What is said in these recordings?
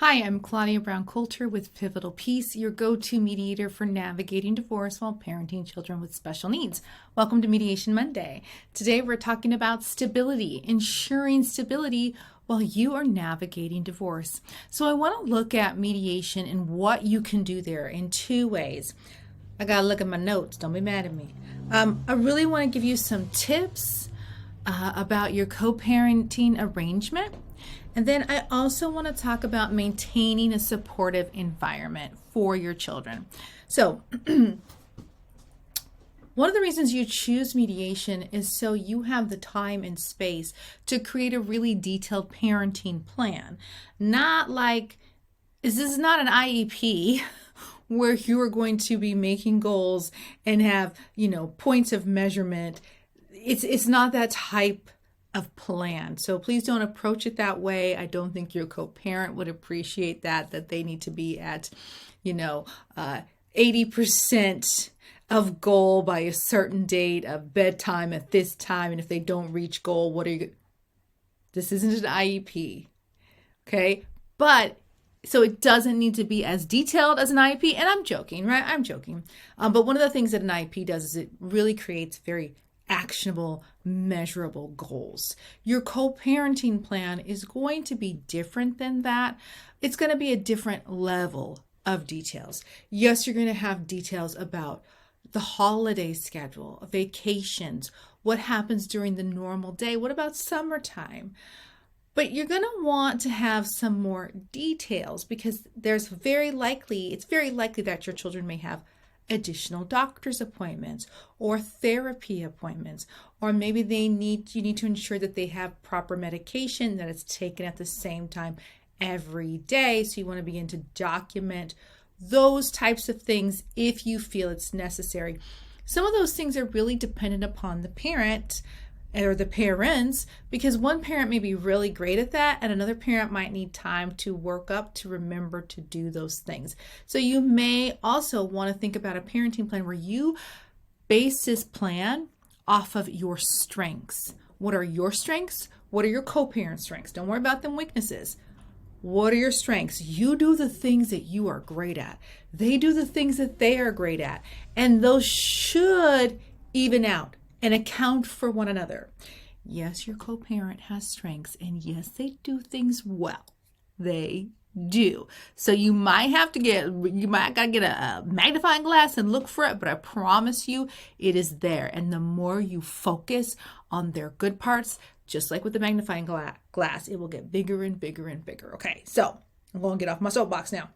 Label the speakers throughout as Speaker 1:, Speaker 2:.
Speaker 1: Hi, I'm Claudia Brown Coulter with Pivotal Peace, your go-to mediator for navigating divorce while parenting children with special needs. Welcome to Mediation Monday. Today we're talking about stability, ensuring stability while you are navigating divorce. So I want to look at mediation and what you can do there in two ways. I got to look at my notes. Don't be mad at me. I really want to give you some tips about your co-parenting arrangement. And then I also want to talk about maintaining a supportive environment for your children. So one of the reasons you choose mediation is so you have the time and space to create a really detailed parenting plan. Not like, this is not an IEP where you are going to be making goals and have, points of measurement. It's not that type of plan. So please don't approach it that way. I don't think your co-parent would appreciate that they need to be at, 80% of goal by a certain date of bedtime at this time. And if they don't reach goal, this isn't an IEP. Okay. But so it doesn't need to be as detailed as an IEP. And I'm joking, right? I'm joking. But one of the things that an IEP does is it really creates very actionable, measurable goals. Your co-parenting plan is going to be different than that. It's going to be a different level of details. Yes, you're going to have details about the holiday schedule, vacations, what happens during the normal day, what about summertime? But you're going to want to have some more details because it's very likely that your children may have additional doctor's appointments or therapy appointments, or maybe you need to ensure that they have proper medication that is taken at the same time every day. So you want to begin to document those types of things if you feel it's necessary. Some of those things are really dependent upon the parent or the parents, because one parent may be really great at that and another parent might need time to work up to remember to do those things. So you may also want to think about a parenting plan where you base this plan off of your strengths. What are your strengths? What are your co-parent strengths? Don't worry about them weaknesses. What are your strengths? You do the things that you are great at. They do the things that they are great at. And those should even out and account for one another. Yes, your co-parent has strengths, and yes, they do things well. They do. So you might gotta get a magnifying glass and look for it, but I promise you it is there. And the more you focus on their good parts, just like with the magnifying glass, it will get bigger and bigger and bigger. Okay, so I'm going to get off my soapbox now.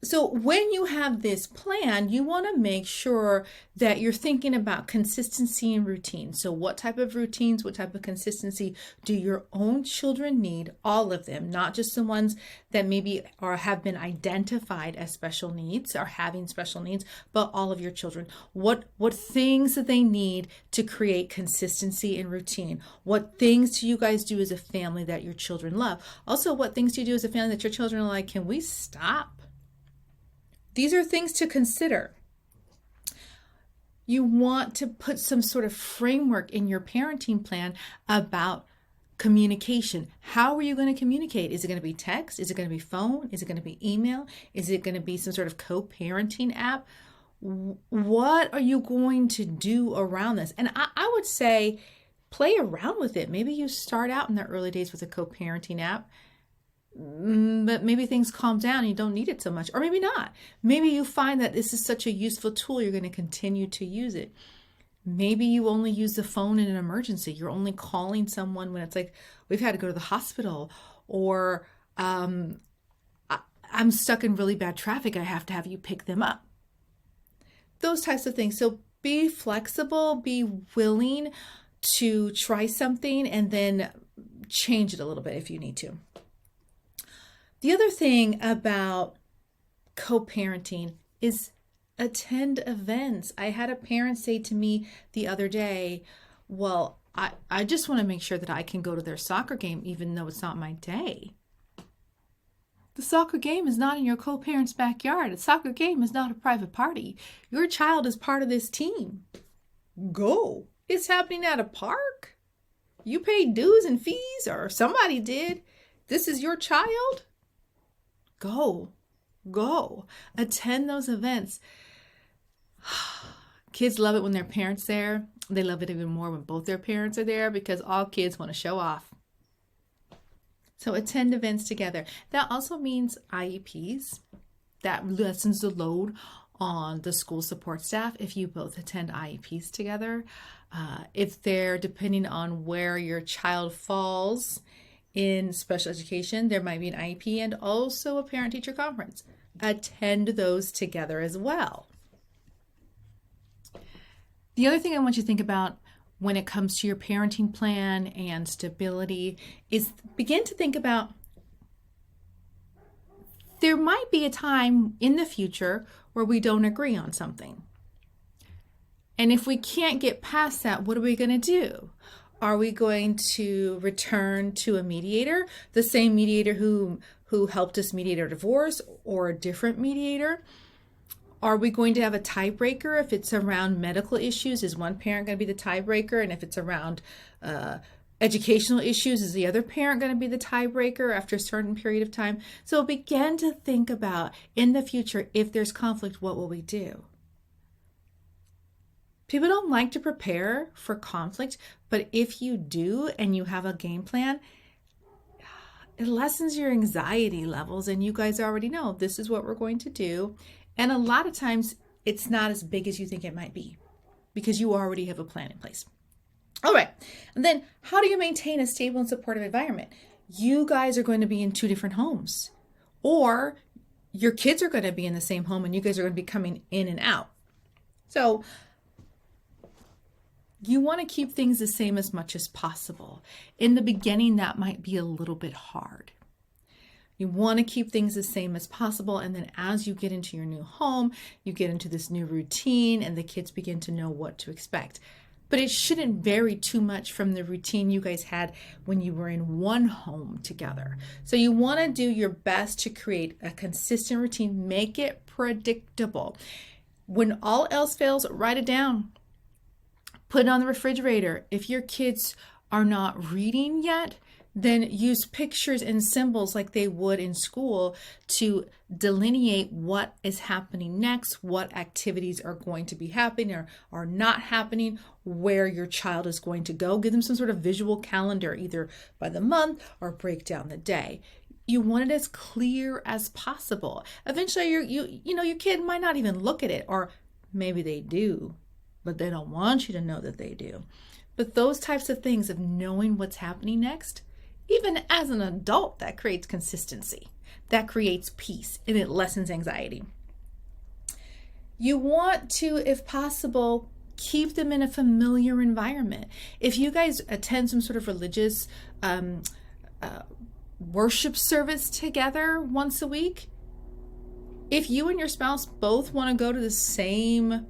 Speaker 1: So when you have this plan, you want to make sure that you're thinking about consistency and routine. So what type of routines, what type of consistency do your own children need? All of them, not just the ones that maybe have been identified as special needs or having special needs, but all of your children. What things do they need to create consistency and routine? What things do you guys do as a family that your children love? Also, what things do you do as a family that your children are like, can we stop? These are things to consider. You want to put some sort of framework in your parenting plan about communication. How are you going to communicate? Is it going to be text? Is it going to be phone? Is it going to be email? Is it going to be some sort of co-parenting app? What are you going to do around this? And I would say play around with it. Maybe you start out in the early days with a co-parenting app, but maybe things calm down and you don't need it so much, or maybe not. Maybe you find that this is such a useful tool, you're going to continue to use it. Maybe you only use the phone in an emergency. You're only calling someone when it's like, we've had to go to the hospital, or I'm stuck in really bad traffic. I have to have you pick them up. Those types of things. So be flexible, be willing to try something and then change it a little bit if you need to. The other thing about co-parenting is attend events. I had a parent say to me the other day, well, I just want to make sure that I can go to their soccer game even though it's not my day. The soccer game is not in your co-parent's backyard. A soccer game is not a private party. Your child is part of this team. Go. It's happening at a park. You paid dues and fees, or somebody did. This is your child. Go, attend those events. Kids love it when their parents there. They love it even more when both their parents are there because all kids want to show off. So attend events together. That also means IEPs. That lessens the load on the school support staff if you both attend IEPs together. If they're, depending on where your child falls in special education, there might be an IEP and also a parent-teacher conference. Attend those together as well. The other thing I want you to think about when it comes to your parenting plan and stability is begin to think about there might be a time in the future where we don't agree on something. And if we can't get past that, what are we going to do? Are we going to return to a mediator, the same mediator who helped us mediate our divorce, or a different mediator? Are we going to have a tiebreaker if it's around medical issues? Is one parent going to be the tiebreaker? And if it's around educational issues, is the other parent going to be the tiebreaker after a certain period of time? So begin to think about in the future, if there's conflict, what will we do? People don't like to prepare for conflict, but if you do and you have a game plan, it lessens your anxiety levels, and you guys already know this is what we're going to do. And a lot of times it's not as big as you think it might be because you already have a plan in place. All right. And then how do you maintain a stable and supportive environment? You guys are going to be in two different homes, or your kids are going to be in the same home and you guys are going to be coming in and out. So you want to keep things the same as much as possible. In the beginning, that might be a little bit hard. You want to keep things the same as possible. And then as you get into your new home, you get into this new routine and the kids begin to know what to expect. But it shouldn't vary too much from the routine you guys had when you were in one home together. So you want to do your best to create a consistent routine, make it predictable. When all else fails, write it down. Put it on the refrigerator. If your kids are not reading yet, then use pictures and symbols like they would in school to delineate what is happening next, what activities are going to be happening or are not happening, where your child is going to go. Give them some sort of visual calendar, either by the month or break down the day. You want it as clear as possible. Eventually, your kid might not even look at it, or maybe they do, but they don't want you to know that they do. But those types of things of knowing what's happening next, even as an adult, that creates consistency. That creates peace, and it lessens anxiety. You want to, if possible, keep them in a familiar environment. If you guys attend some sort of religious worship service together once a week, if you and your spouse both want to go to the same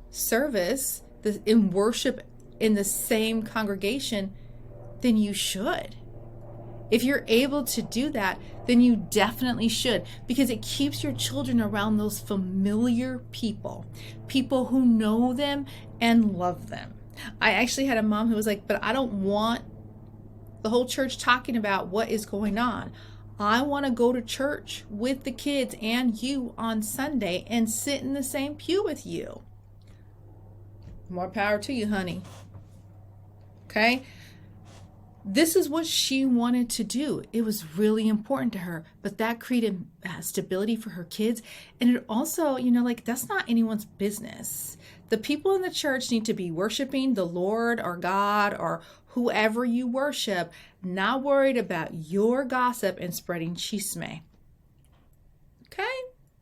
Speaker 1: service in worship in the same congregation, then you should. If you're able to do that, then you definitely should, because it keeps your children around those familiar people who know them and love them. I actually had a mom who was like, but I don't want the whole church talking about what is going on. I want to go to church with the kids and you on Sunday and sit in the same pew with you. More power to you, honey. Okay? This is what she wanted to do. It was really important to her, but that created stability for her kids. And it also, that's not anyone's business. The people in the church need to be worshiping the Lord or God or whoever you worship, not worried about your gossip and spreading chisme. Okay?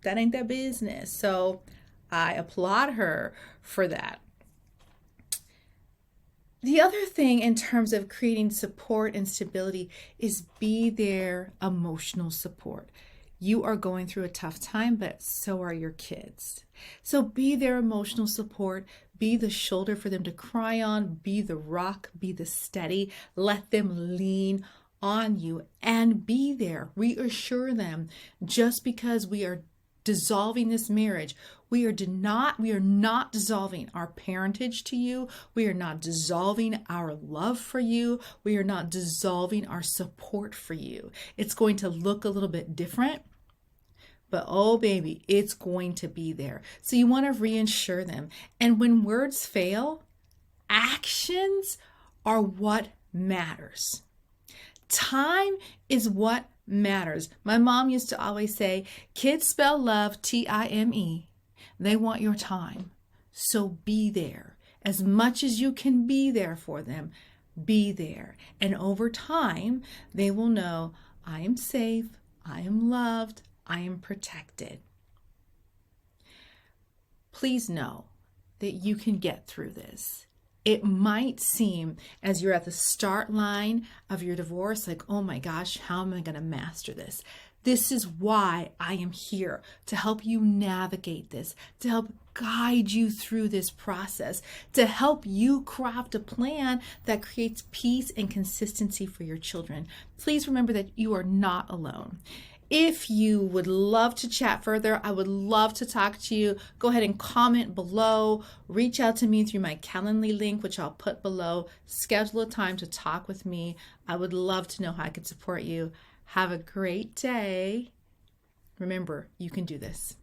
Speaker 1: That ain't their business. So I applaud her for that. The other thing in terms of creating support and stability is be their emotional support. You are going through a tough time, but so are your kids. So be their emotional support, be the shoulder for them to cry on, be the rock, be the steady, let them lean on you and be there. Reassure them. Just because we are dissolving this marriage, we are not dissolving our parentage to you. We are not dissolving our love for you. We are not dissolving our support for you. It's going to look a little bit different, but oh baby, it's going to be there. So you want to reassure them. And when words fail, actions are what matters. Time is what matters. My mom used to always say, kids spell love Time. They want your time. So be there. As much as you can be there for them, be there. And over time, they will know, I am safe, I am loved, I am protected. Please know that you can get through this. It might seem as you're at the start line of your divorce, like, oh my gosh, how am I going to master this? This is why I am here, to help you navigate this, to help guide you through this process, to help you craft a plan that creates peace and consistency for your children. Please remember that you are not alone. If you would love to chat further, I would love to talk to you. Go ahead and comment below. Reach out to me through my Calendly link, which I'll put below. Schedule a time to talk with me. I would love to know how I could support you. Have a great day. Remember, you can do this.